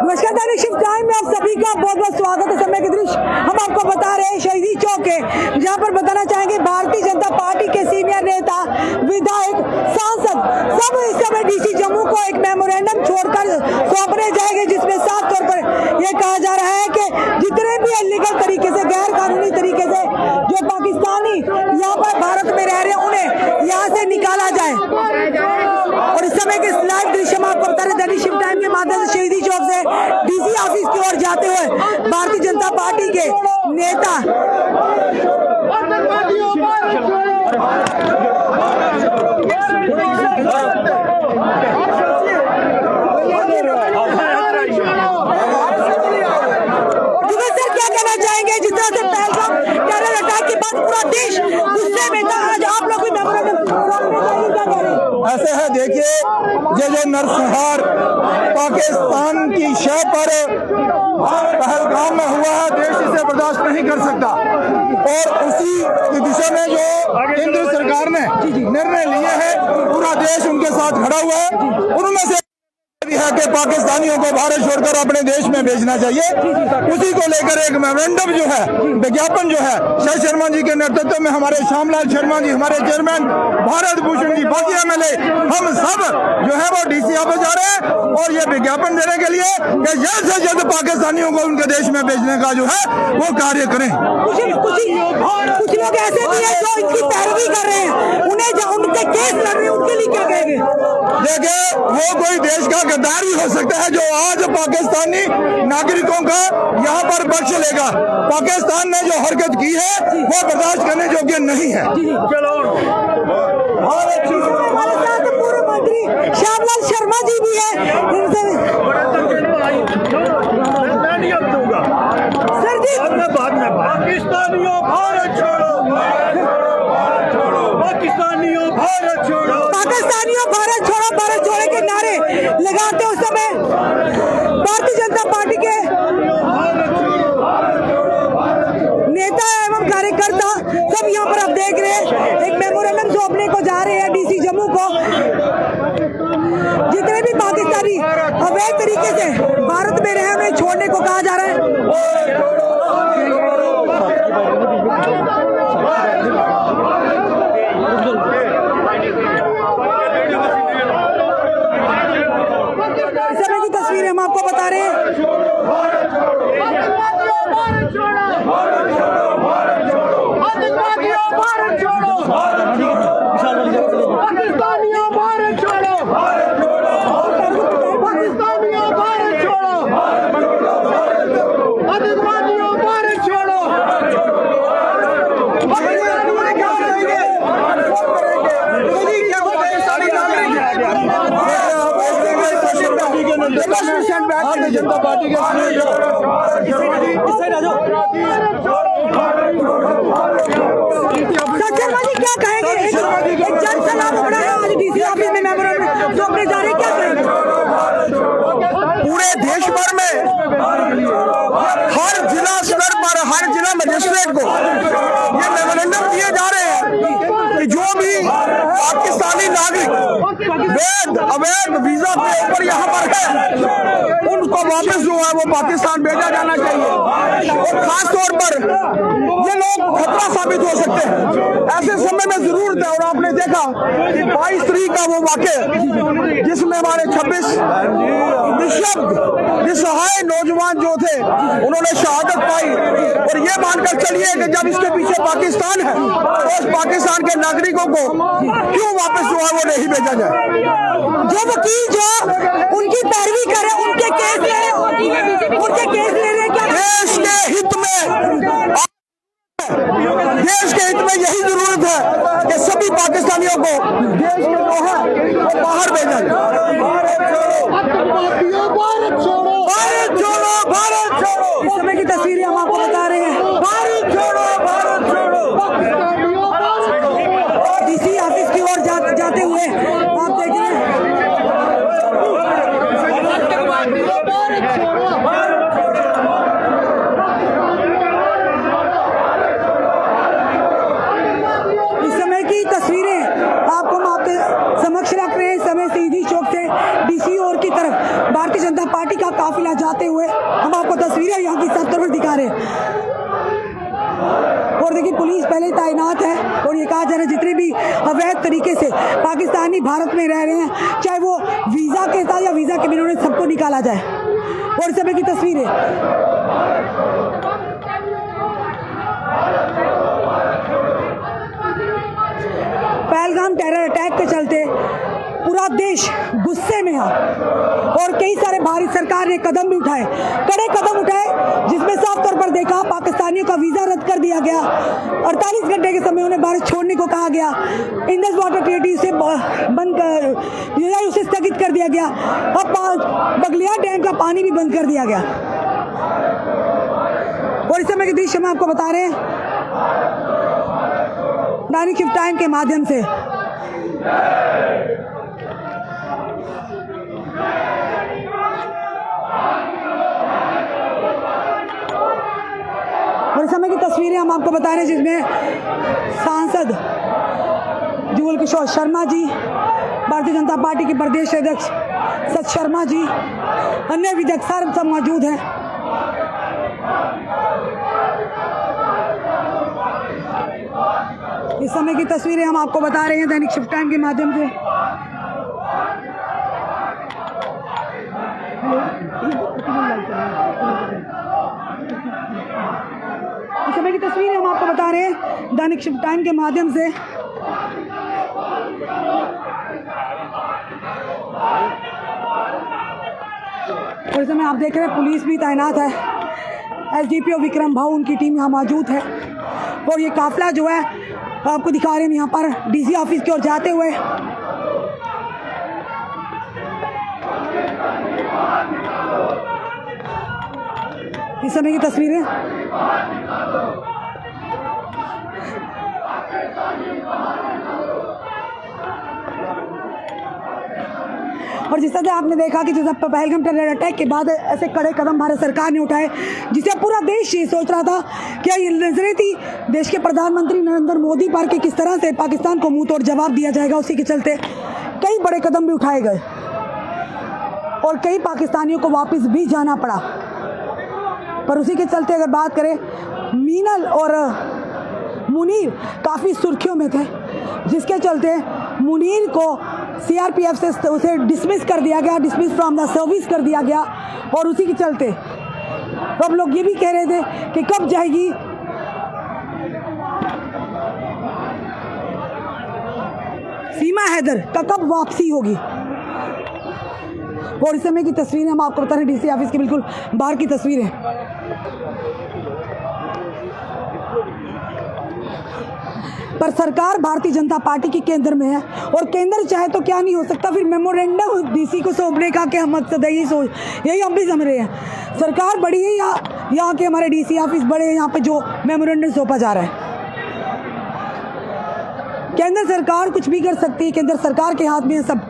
नमस्कार दैनिक shift time में आप सभी का बहुत बहुत स्वागत है। समय के दृश्य हम आपको बता रहे हैं शहीदी चौक के, जहां पर बताना चाहेंगे भारतीय जनता पार्टी के सीनियर नेता, विधायक, सांसद सब इस समय डीसी जम्मू को एक मेमोरेंडम छोड़कर सौंपने जाएंगे, जिसमें साफ तौर पर यह कहा जा रहा है कि जितने भी इलीगल तरीके से, गैर कानूनी तरीके से जो पाकिस्तानी यहाँ पर भारत में रह रहे हैं, उन्हें यहाँ से निकाला जाए। और इस समय के लाइव दृश्य में आपको बता रहे दैनिक शिफ्ट टाइम के माध्यम से शहीदी चौक से डीसी ऑफिस की ओर जाते हुए भारतीय जनता पार्टी के नेता सर क्या कहना चाहेंगे? जिस तरह से पहलगाम टेरर अटैक के बाद पूरा देश गुस्से में था, आज आप लोग भी ऐसे है। देखिए, ये जो नरसंहार पाकिस्तान की शह पर पहलगाम में हुआ है, देश इसे बर्दाश्त नहीं कर सकता। और उसी की दिशा में जो केंद्र सरकार ने निर्णय लिए हैं, पूरा देश उनके साथ खड़ा हुआ है। उनमें से है कि पाकिस्तानियों को भारत छोड़कर अपने देश में भेजना चाहिए। उसी को लेकर एक मेमोरेंडम जो है, विज्ञापन जो है, शह शर्मा जी के नेतृत्व में हमारे श्यामलाल शर्मा जी, हमारे चेयरमैन भारत भूषण जी, बाकी एमएलए, हम सब जो है वो डीसी ऑफिस जा रहे हैं और ये विज्ञापन देने के लिए कि जल्द से जल्द पाकिस्तानियों को उनके देश में भेजने का जो है वो कार्य करें। कुछ लोग ऐसे भी हैं जो इनकी पैरवी कर रहे हैं, उन्हें उनके केस लड़ रहे हैं, उनके लिए क्या कहेंगे? देखिए, वो कोई देश का गद्दार ही हो सकता है जो आज पाकिस्तानी नागरिकों का यहाँ पर बख्श लेगा। पाकिस्तान ने जो हरकत की है वो बर्दाश्त करने योग्य नहीं है। हमारे साथ पूर्व मंत्री श्यामलाल शर्मा जी भी है। सर जी, पाकिस्तानियों भारत छोड़ो, पाकिस्तानियों भारत छोड़ो, पाकिस्तानियों भारत छोड़ो, भारत छोड़ो के नारे लगाते उस समय भारतीय जनता पार्टी के नेता एवं कार्यकर्ता सब यहाँ पर आप देख रहे हैं एक मेमोरेंडम सौंपने को जा रहे हैं डीसी जम्मू को। जितने भी पाकिस्तानी अवैध तरीके से भारत में रहे, उन्हें छोड़ने को कहा जा रहा है। इस समय की तस्वीरें हम आपको बता रहे हैं। भारतीय जनता पार्टी के शर्मा जी क्या कहेंगे? एक जन सलाम हो रहा है आज डीसी ऑफिस में मेमोरेंडम सौंपने जा रहे हैं, क्या कहेंगे? पूरे देश भर में हर जिला स्तर पर, हर जिला मजिस्ट्रेट को ये मेमोरेंडम दिए जा रहे हैं कि जो भी पाकिस्तानी नागरिक अवैध वीजा के ऊपर यहाँ पर है, उनको वापस जो है वो पाकिस्तान भेजा जाना चाहिए। और खास तौर पर ये लोग खतरा साबित हो सकते हैं, ऐसे समय में जरूरत है। और आपने देखा कि 22 तारीख का वो वाक़या जिसमें हमारे 26 निःशब्द निसहाय नौजवान जो थे उन्होंने शहादत पाई। और ये मानकर चलिए कि जब इसके पीछे पाकिस्तान है तो उस पाकिस्तान के नागरिकों को क्यों वापस जो है वो नहीं भेजा जाए? जो वकील जो उनकी पैरवी करे, उनके केस ले रहे, उनके केस ले रहे, क्या देश के हित में यही जरूरत है कि सभी पाकिस्तानियों को देश के जो है वो बाहर भेजा जाए। भारत छोड़ो, भारत छोड़ो। इस समय की तस्वीरें हम आपको बता रहे हैं। भारत छोड़ो, भारत छोड़ो। डीसी ऑफिस की ओर जाते हुए आप देख रहे हैं। इस समय की तस्वीरें आपको हम आपके समक्ष रख रहे हैं। इस समय शहीदी चौक से डीसी ओर की तरफ भारतीय जनता पार्टी का काफिला जाते हुए हम आपको तस्वीरें यहाँ की सब तरफ दिखा रहे हैं। और देखिए पुलिस पहले तैनात है और ये कहा जा रहा है जितने भी अवैध तरीके से पाकिस्तानी भारत में रह रहे हैं, चाहे वो वीज़ा के साथ या वीज़ा के बिना, उन्हें सबको निकाला जाए। और इस समय की तस्वीरें पहलगाम टेरर अटैक के चलते पूरा देश गुस्से में है और कई सारे भारत सरकार ने कदम भी उठाए, कड़े कदम उठाए, जिसमें साफ तौर पर देखा पाकिस्तानियों का वीज़ा रद्द कर दिया गया। 48 घंटे के समय उन्हें भारत छोड़ने को कहा गया। इंडस वाटर ट्रीटी से बंद कर उसे स्थगित कर दिया गया। अब बगलियार डैम का पानी भी बंद कर दिया गया। और इस समय के दृश्य हम आपको बता रहे हैं दैनिक शिफ्ट टाइम के माध्यम से। और इस समय की तस्वीरें हम आपको बता रहे हैं जिसमें सांसद जुगल किशोर शर्मा जी, भारतीय जनता पार्टी के प्रदेश अध्यक्ष सच शर्मा जी, अन्य विधायक सब मौजूद हैं। इस समय की तस्वीरें हम आपको बता रहे हैं दैनिक शिफ्ट टाइम के माध्यम से। इस समय की तस्वीरें हम आपको बता रहे हैं दैनिक शिफ्ट टाइम के माध्यम से। और इस समय आप देख रहे हैं पुलिस भी तैनात है। एसडीपीओ विक्रम भाऊ, उनकी टीम यहाँ मौजूद है। और ये काफिला जो है आपको दिखा रहे हैं यहाँ पर डीसी ऑफिस की ओर जाते हुए। इस समय की तस्वीरें और जिस तरह आपने देखा कि जैसे पहलगाम टेरर अटैक के बाद ऐसे कड़े कदम भारत सरकार ने उठाए, जिसे पूरा देश ये सोच रहा था कि ये नजरें थी देश के प्रधानमंत्री नरेंद्र मोदी पर कि किस तरह से पाकिस्तान को मुंह तोड़ जवाब दिया जाएगा। उसी के चलते कई बड़े कदम भी उठाए गए और कई पाकिस्तानियों को वापस भी जाना पड़ा। पर उसी के चलते अगर बात करें, मीनल और मुनीर काफ़ी सुर्खियों में थे, जिसके चलते मुनीर को सीआरपीएफ से उसे डिसमिस कर दिया गया, डिसमिस फ्रॉम द सर्विस कर दिया गया। और उसी के चलते अब लोग ये भी कह रहे थे कि कब जाएगी सीमा हैदर का, कब वापसी होगी। और इस समय की तस्वीरें हम आपको बता रहे हैं डीसी ऑफिस की बिल्कुल बाहर की तस्वीरें। पर सरकार भारतीय जनता पार्टी की केंद्र में है और केंद्र चाहे तो क्या नहीं हो सकता। फिर मेमोरेंडम डीसी को सौंपने का क्या मकसद है, यही हम भी समझ रहे हैं। सरकार बड़ी है या यहाँ के हमारे डीसी ऑफिस बड़े हैं, यहाँ पे जो मेमोरेंडम सौंपा जा रहा है। केंद्र सरकार कुछ भी कर सकती है, केंद्र सरकार के हाथ में है सब।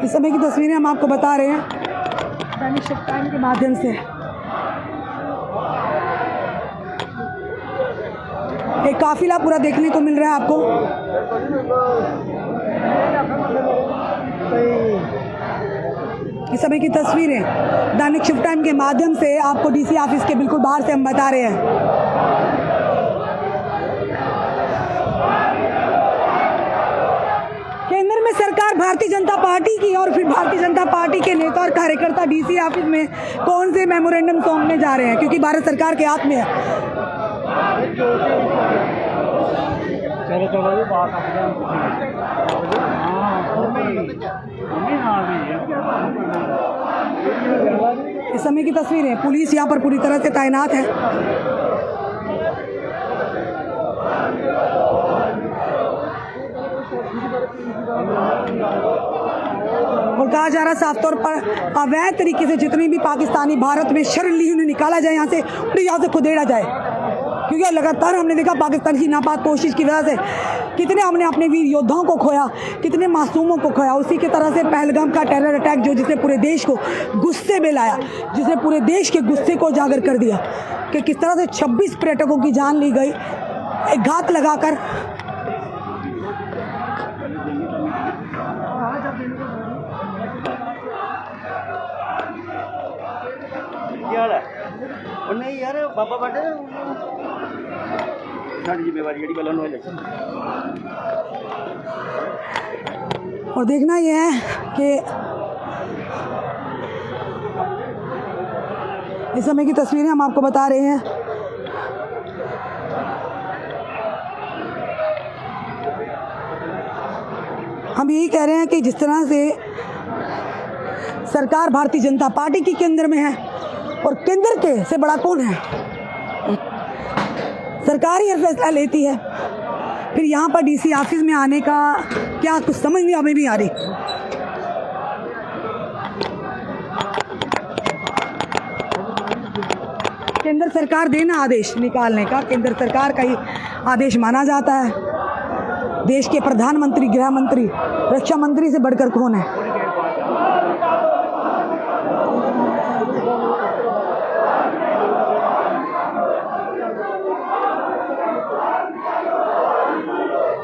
इस समय की तस्वीरें हम आपको बता रहे हैं दैनिक शिफ्ट टाइम के माध्यम से। एक काफिला पूरा देखने को मिल रहा है आपको। इस समय की तस्वीरें दैनिक शिफ्ट टाइम के माध्यम से आपको डीसी ऑफिस के बिल्कुल बाहर से हम बता रहे हैं। केंद्र में सरकार भारतीय जनता पार्टी की और फिर भारतीय जनता पार्टी के नेता और कार्यकर्ता डीसी ऑफिस में कौन से मेमोरेंडम सौंपने जा रहे हैं, क्योंकि भारत सरकार के हाथ में है। इस समय की तस्वीरें, पुलिस यहाँ पर पूरी तरह से तैनात है। और कहा जा रहा साफ तौर पर अवैध तरीके से जितने भी पाकिस्तानी भारत में शरण ली उन्हें निकाला जाए, यहाँ से उन्हें यहाँ से खुदेड़ा जाए। क्योंकि लगातार हमने देखा पाकिस्तान की नापाक कोशिश की वजह से कितने हमने अपने वीर योद्धाओं को खोया, कितने मासूमों को खोया। उसी की तरह से पहलगाम का टेरर अटैक जो जिसने पूरे देश को गुस्से में लाया, जिसने पूरे देश के गुस्से को उजागर कर दिया कि किस तरह से 26 पर्यटकों की जान ली गई एक घात लगाकर। और नहीं यार बाबा बैठे साड़ी जिम्मेवारी जी गल इलेक्शन। और देखना यह है कि इस समय की तस्वीरें हम आपको बता रहे हैं। हम यही कह रहे हैं कि जिस तरह से सरकार भारतीय जनता पार्टी की केंद्र में है और केंद्र के से बड़ा कौन है, सरकार ही हर फैसला लेती है। फिर यहाँ पर डीसी ऑफिस में आने का क्या कुछ समझ नहीं हमें भी आ रही। केंद्र सरकार देना आदेश निकालने का केंद्र सरकार का ही आदेश माना जाता है। देश के प्रधानमंत्री, गृह मंत्री, रक्षा मंत्री से बढ़कर कौन है।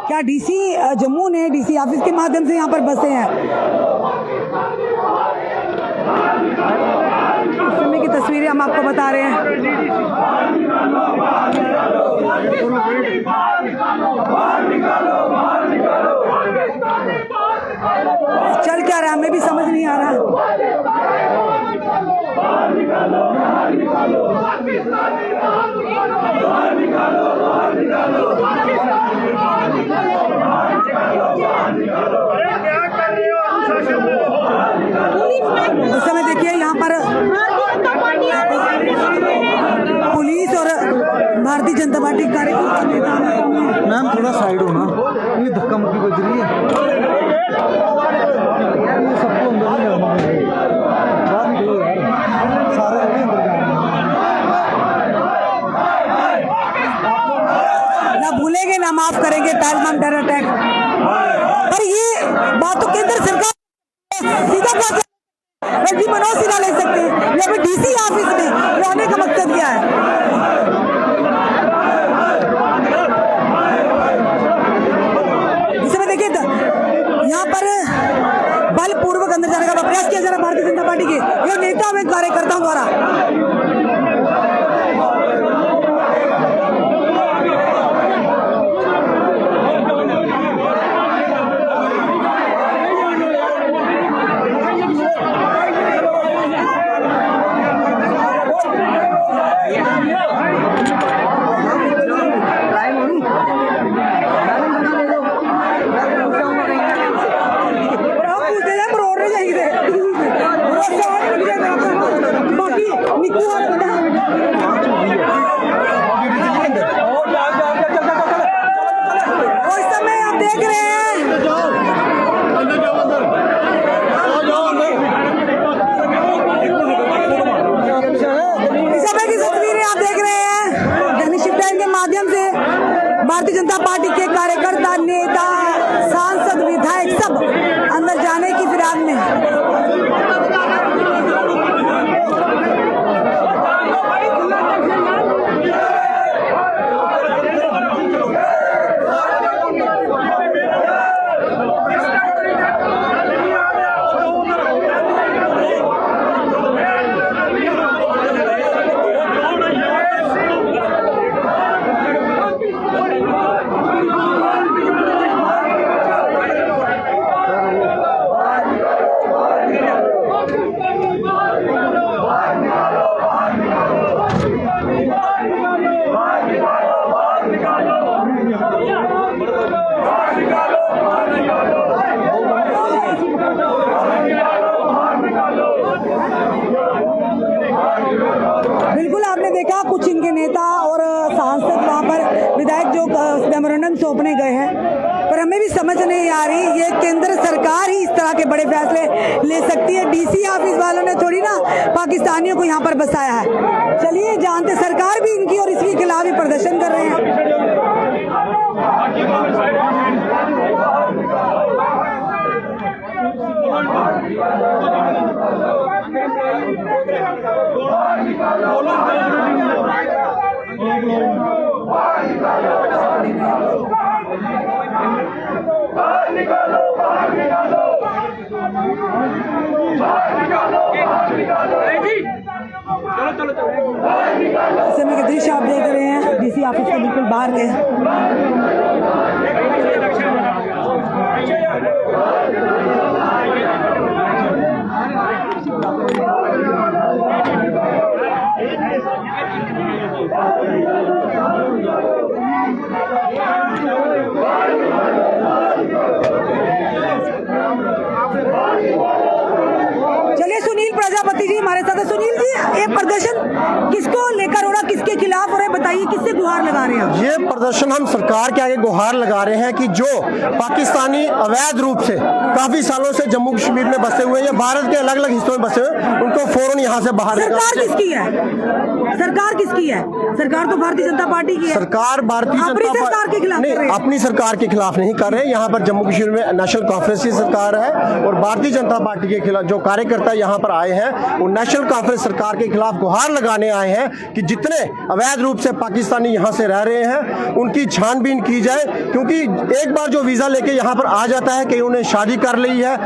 क्या डीसी जम्मू ने डीसी ऑफिस के माध्यम से यहाँ पर बसे हैं। इस समय की तस्वीरें हम आपको बता रहे हैं। चल क्या रहा है हमें भी समझ नहीं आ रहा। इस समय देखिए यहाँ पर पुलिस और भारतीय जनता पार्टी कार्यकर्ता। मैम थोड़ा साइड हो ना, ये धक्का मुक्की बज रही है। ये सबको अंदर नहीं जाना है, बाहर निकलो यार, सारे जगह अंदर जाना। ना भूलेंगे ना माफ करेंगे पहलगाम टेरर अटैक। पर ये बात तो केंद्र सरकार सीधा मनोज सिन्हा ले सकते हैं या फिर डीसी ऑफिस में लाने का मकसद क्या है। इसमें देखिए यहाँ पर बलपूर्वक अंदर जाने का प्रयास किया जा रहा है भारतीय जनता पार्टी के नेता व कार्यकर्ताओं द्वारा। भारतीय जनता पार्टी के कार्यकर्ता, नेता, सांसद, विधायक सब अंदर जाने की फिराक में। बिल्कुल आपने देखा कुछ इनके नेता और सांसद वहाँ पर विधायक जो मेमोरेंडम सौंपने गए हैं, पर हमें भी समझ नहीं आ रही ये केंद्र सरकार ही इस तरह के बड़े फैसले ले सकती है। डीसी ऑफिस वालों ने थोड़ी ना पाकिस्तानियों को यहाँ पर बसाया है। चलिए जानते, सरकार भी इनकी और इसके खिलाफ ही प्रदर्शन कर रहे हैं। चलो चलो चलो इस समय के दृश्य आप देख रहे हैं डीसी ऑफिस के बिल्कुल बाहर के। चलिए सुनील प्रजापति जी हमारे साथ है। सुनील जी, ये प्रदर्शन किसको लेकर हो रहा, किसके खिलाफ हो रहा है, बताइए, किससे गुहार लगा रहे हैं आप? ये प्रदर्शन हम सरकार के आगे गुहार लगा रहे हैं कि जो पाकिस्तानी अवैध रूप से काफी सालों से जम्मू कश्मीर में बसे हुए हैं या भारत के अलग अलग हिस्सों में बसे हुए हैं, उनको फौरन यहाँ से बाहर सरकार निकालना चाहिए। किसकी है? सरकार किसकी है? सरकार तो भारतीय जनता पार्टी की है। सरकार भारतीय अपनी जनता सरकार के खिलाफ नहीं, कर रहे हैं। अपनी सरकार के खिलाफ नहीं कर रहे हैं। यहाँ पर जम्मू कश्मीर में नेशनल कॉन्फ्रेंस की सरकार है और भारतीय जनता पार्टी के खिलाफ जो कार्यकर्ता यहाँ पर आए हैं वो नेशनल कॉन्फ्रेंस सरकार के खिलाफ गुहार लगाने आए हैं कि जितने अवैध रूप से पाकिस्तानी यहाँ से रह रहे हैं उनकी छानबीन की जाए, क्योंकि एक बार जो वीजा लेके यहाँ पर आ जाता है कि उन्हें शादी कर ली है,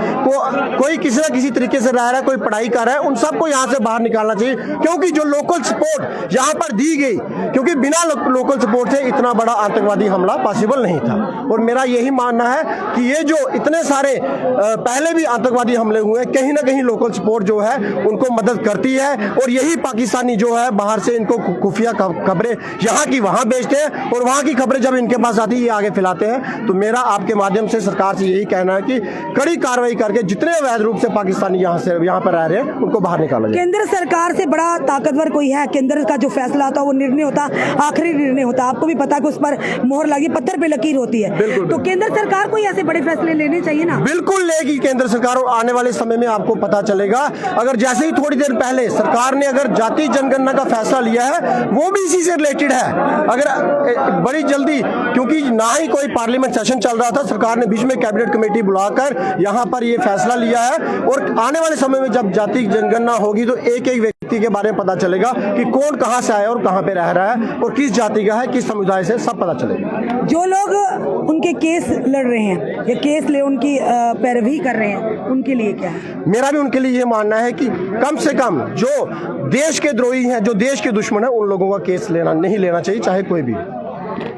कोई किसी न किसी तरीके से रह रहा है, कोई पढ़ाई कर रहा है, उन सबको यहाँ से बाहर निकालना चाहिए। क्योंकि जो लोकल सपोर्ट यहाँ पर दी गई, क्योंकि बिना लोकल सपोर्ट से इतना बड़ा आतंकवादी हमला पॉसिबल नहीं था। और मेरा यही मानना है कि ये जो इतने सारे पहले भी आतंकवादी हमले हुए, कहीं ना कहीं लोकल सपोर्ट जो है उनको मदद करती है और यही पाकिस्तानी जो है बाहर से इनको खुफिया खबरें यहाँ की वहाँ भेजते हैं और वहाँ की खबरें जब इनके पास आती है ये आगे फैलाते हैं। तो मेरा आपके माध्यम से सरकार से यही कहना है कि कड़ी कार्रवाई करके जितने अवैध रूप से पाकिस्तानी यहाँ पर रह रहे हैं उनको बाहर निकाला जाए। केंद्र सरकार से बड़ा ताकतवर कोई है? केंद्र का जो फैसला होता है वो निर्णय होता, आखिरी निर्णय होता, आपको भी पता है कि उस पर मोहर लगी, पत्थर पे लकीर होती है। तो केंद्र सरकार को ऐसे बड़े फैसले लेने चाहिए ना? बिल्कुल लेगी केंद्र सरकार और आने वाले समय में आपको पता चलेगा। अगर जैसे ही थोड़ी देर पहले सरकार ने अगर जाति जनगणना का फैसला लिया है वो भी इसी से रिलेटेड है। अगर बड़ी जल्दी, क्योंकि ना ही कोई पार्लियामेंट सेशन चल रहा था, सरकार ने बीच में कैबिनेट कमेटी बुलाकर यहाँ पर ये फैसला लिया है और आने वाले समय में जब जाति जनगणना होगी तो एक एक व्यक्ति के बारे में पता चलेगा कि कौन कहाँ से आया और कहाँ पे रह रहा है और किस जाति का है, किस समुदाय से, सब पता चलेगा। जो लोग उनके केस लड़ रहे हैं या केस ले उनकी पैरवी कर रहे हैं, उनके लिए क्या है? मेरा भी उनके लिए ये मानना है कि कम से कम जो देश के द्रोही हैं, जो देश के दुश्मन है, उन लोगों का केस नहीं लेना चाहिए, चाहे कोई भी।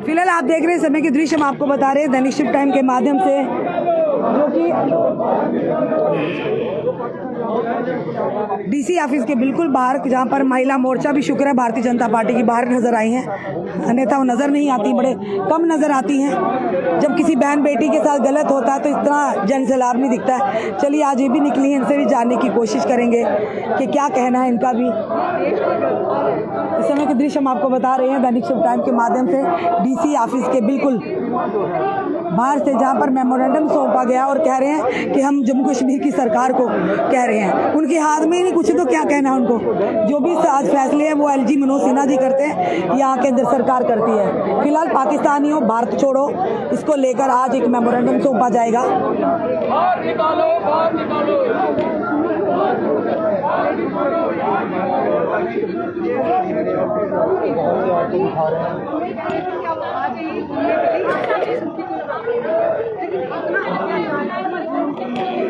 फिलहाल आप देख रहे हैं समय के दृश्य हम आपको बता रहे हैं दैनिक शिफ्ट टाइम के माध्यम से, जो कि डीसी ऑफिस के बिल्कुल बाहर, जहां पर महिला मोर्चा भी शुक्र है भारतीय जनता पार्टी की बाहर नजर आई हैं, अन्यथा वो नजर नहीं आती, बड़े कम नजर आती हैं। जब किसी बहन बेटी के साथ गलत होता है तो इतना जन सैलाब नहीं दिखता है। चलिए आज ये भी निकली है, इनसे भी जानने की कोशिश करेंगे कि क्या कहना है इनका भी। इस समय के दृश्य हम आपको बता रहे हैं दैनिक शिफ्ट टाइम के माध्यम से डीसी ऑफिस के बिल्कुल बाहर से, जहां पर मेमोरेंडम सौंपा गया और कह रहे हैं कि हम जम्मू कश्मीर की सरकार को कह रहे हैं, उनके हाथ में ही नहीं कुछ तो क्या कहना है उनको। जो भी आज फैसले हैं वो एलजी मनोज सिन्हा जी करते हैं, यहाँ केंद्र सरकार करती है। फिलहाल पाकिस्तानियों भारत छोड़ो, इसको लेकर आज एक मेमोरेंडम सौंपा जाएगा।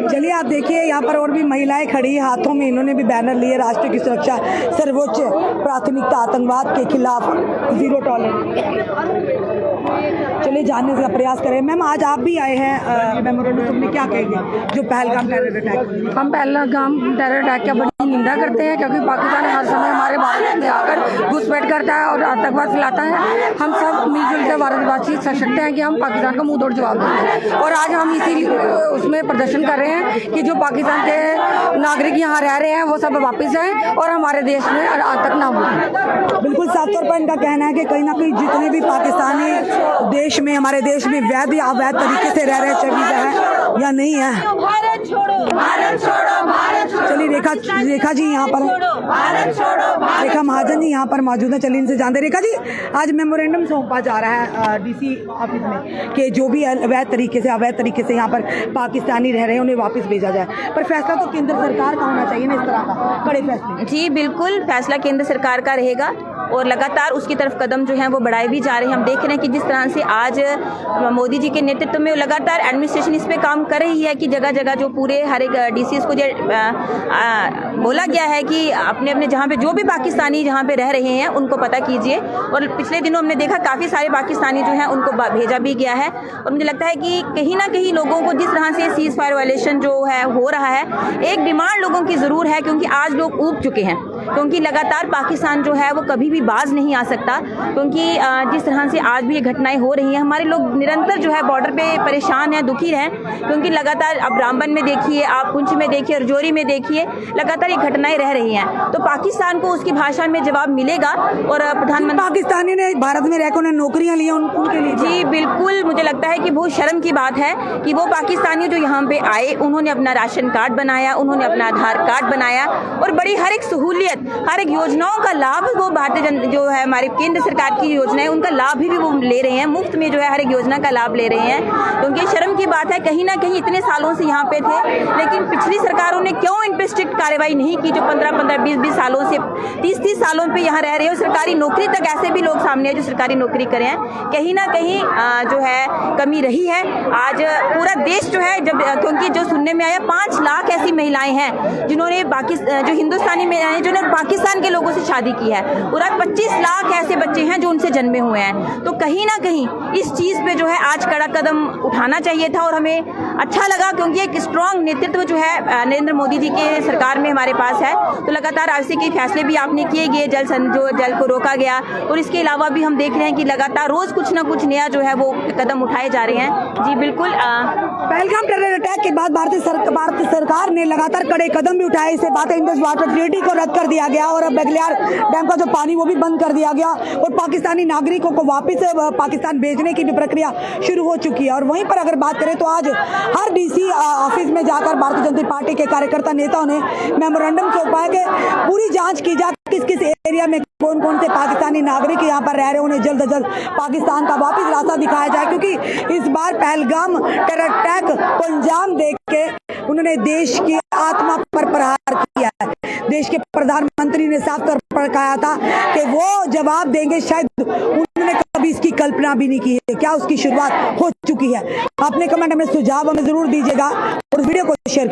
चलिए आप देखिए यहाँ पर और भी महिलाएं खड़ी, हाथों में इन्होंने भी बैनर लिए, राष्ट्र की सुरक्षा सर्वोच्च प्राथमिकता, आतंकवाद के खिलाफ जीरो टॉलरेंस। चलिए जानने का प्रयास करें। मैम आज आप भी आए हैं मेमोरेंडम सुनने, क्या कहेंगे जो पहलगाम टेरर अटैक? हम पहलगाम टेरर अटैक की बड़ी निंदा करते हैं, क्योंकि पाकिस्तान हर समय हमारे भारत में आकर घुसपैठ करता है और आतंकवाद फैलाता है। हम सब मिलजुल कर भारतवासी सशक्त हैं कि हम पाकिस्तान का मुंह तोड़ जवाब देंगे और आज हम इसी उसमें प्रदर्शन कर रहे हैं कि जो पाकिस्तान के नागरिक यहाँ रह रहे हैं वो सब वापस आए और हमारे देश में आतंक ना हो। बिल्कुल साफ तौर पर इनका कहना है कि कहीं ना कहीं जितने भी पाकिस्तानी देश में, हमारे देश में वैध या अवैध तरीके से रह रहे, चाहे वीजा है या नहीं है। भारत छोड़ो, भारत छोड़ो, भारत छोड़ो। चलिए रेखा जी यहाँ पर, रेखा महाजन जी यहाँ पर मौजूद है, चलिए इनसे जानते। रेखा जी, आज मेमोरेंडम सौंपा जा रहा है डीसी ऑफिस में कि जो भी अवैध तरीके से यहाँ पर पाकिस्तानी रह रहे हैं उन्हें वापस भेजा जाए, पर फैसला तो केंद्र सरकार का होना चाहिए ना, इस तरह का कड़े फैसले। जी बिल्कुल, फैसला केंद्र सरकार का रहेगा और लगातार उसकी तरफ कदम जो है वो बढ़ाए भी जा रहे हैं। हम देख रहे हैं कि जिस तरह से आज मोदी जी के नेतृत्व में लगातार एडमिनिस्ट्रेशन इस पे काम कर रही है कि जगह जगह जो पूरे हर एक DCs को बोला गया है कि अपने अपने जहाँ पे जो भी पाकिस्तानी जहाँ पे रह रहे हैं उनको पता कीजिए। और पिछले दिनों हमने देखा काफ़ी सारे पाकिस्तानी जो हैं उनको भेजा भी गया है। और मुझे लगता है कि कहीं ना कहीं लोगों को जिस तरह से सीज फायर वायलेशन जो है हो रहा है, एक डिमांड लोगों की ज़रूर है, क्योंकि आज लोग ऊब चुके हैं, क्योंकि लगातार पाकिस्तान जो है वो कभी भी बाज नहीं आ सकता। क्योंकि जिस तरह से आज भी ये घटनाएं हो रही हैं, हमारे लोग निरंतर जो है बॉर्डर पे परेशान हैं, दुखी हैं, क्योंकि लगातार अब रामबन में देखिए, आप पुंछ में देखिए, रजौरी में देखिए, लगातार ये घटनाएं रह रही हैं। तो पाकिस्तान को उसकी भाषा में जवाब मिलेगा। और प्रधानमंत्री पाकिस्तानी ने भारत में रहकर उन्हें नौकरियां ली उनके लिए, जी बिल्कुल, मुझे लगता है कि बहुत शर्म की बात है कि वो पाकिस्तानी जो यहाँ पे आए, उन्होंने अपना राशन कार्ड बनाया, उन्होंने अपना आधार कार्ड बनाया और बड़ी हर एक सहूलियत, हर एक योजनाओं का लाभ वो भारतीय जनता जो है हमारे केंद्र सरकार की योजनाएं, उनका लाभ भी वो ले रहे हैं, मुफ्त में जो है हर एक योजना का लाभ ले रहे हैं। क्योंकि शर्म की बात है, कहीं ना कहीं इतने सालों से यहाँ पे थे, लेकिन पिछली सरकारों ने क्यों इन पे स्ट्रिक्ट कार्रवाई नहीं की, जो 15-15, 20-20 सालों से 30-30 सालों पे यहाँ रह रहे हो। सरकारी नौकरी तक ऐसे भी लोग सामने हैं जो सरकारी नौकरी करे हैं, कहीं ना कहीं जो है कमी रही है। आज पूरा देश जो है, जब क्योंकि जो सुनने में आया 5 लाख ऐसी महिलाएं हैं जिन्होंने जो हिंदुस्तानी महिलाएं जिन्होंने पाकिस्तान के लोगों से शादी की है, और आज 25 लाख ऐसे बच्चे हैं जो उनसे जन्मे हुए हैं। तो कहीं ना कहीं इस चीज़ पे जो है आज कड़ा कदम उठाना चाहिए था। और हमें अच्छा लगा क्योंकि एक स्ट्रॉन्ग नेतृत्व जो है नरेंद्र मोदी जी के सरकार में हमारे पास है। तो लगातार आरसी के फैसले भी आपने किए गए, जल को रोका गया, और इसके अलावा भी हम देख रहे हैं कि लगातार रोज़ कुछ ना कुछ नया जो है वो कदम उठाए जा रहे हैं। जी बिल्कुल, पहलगाम टेरर अटैक के बाद भारतीय सरकार ने लगातार कड़े कदम भी उठाए। इससे बात है, इंडस वाटर ट्रीटी को रद्द कर दिया गया और अब बेगलियार डैम का जो पानी वो भी बंद कर दिया गया, और पाकिस्तानी नागरिकों को वापस पाकिस्तान भेजने की भी प्रक्रिया शुरू हो चुकी है। और वहीं पर अगर बात करें तो आज हर DC ऑफिस में जाकर भारतीय जनता पार्टी के कार्यकर्ता नेताओं ने मेमोरेंडम सौंपा है कि पूरी जांच की जाए किस किस एरिया में कौन कौन से पाकिस्तानी नागरिक यहाँ पर रह रहे हैं, उन्हें जल्द से जल्द पाकिस्तान का वापस रास्ता दिखाया जाए। क्योंकि इस बार पहलगाम टेरर अटैक को अंजाम दे के उन्होंने देश की आत्मा पर प्रहार किया है। देश के प्रधानमंत्री ने साफ तौर पर कहा था कि वो जवाब देंगे, शायद उन्होंने कभी इसकी कल्पना भी नहीं की है। क्या उसकी शुरुआत हो चुकी है? अपने कमेंट में सुझाव हमें जरूर दीजिएगा और वीडियो को शेयर कीजिए।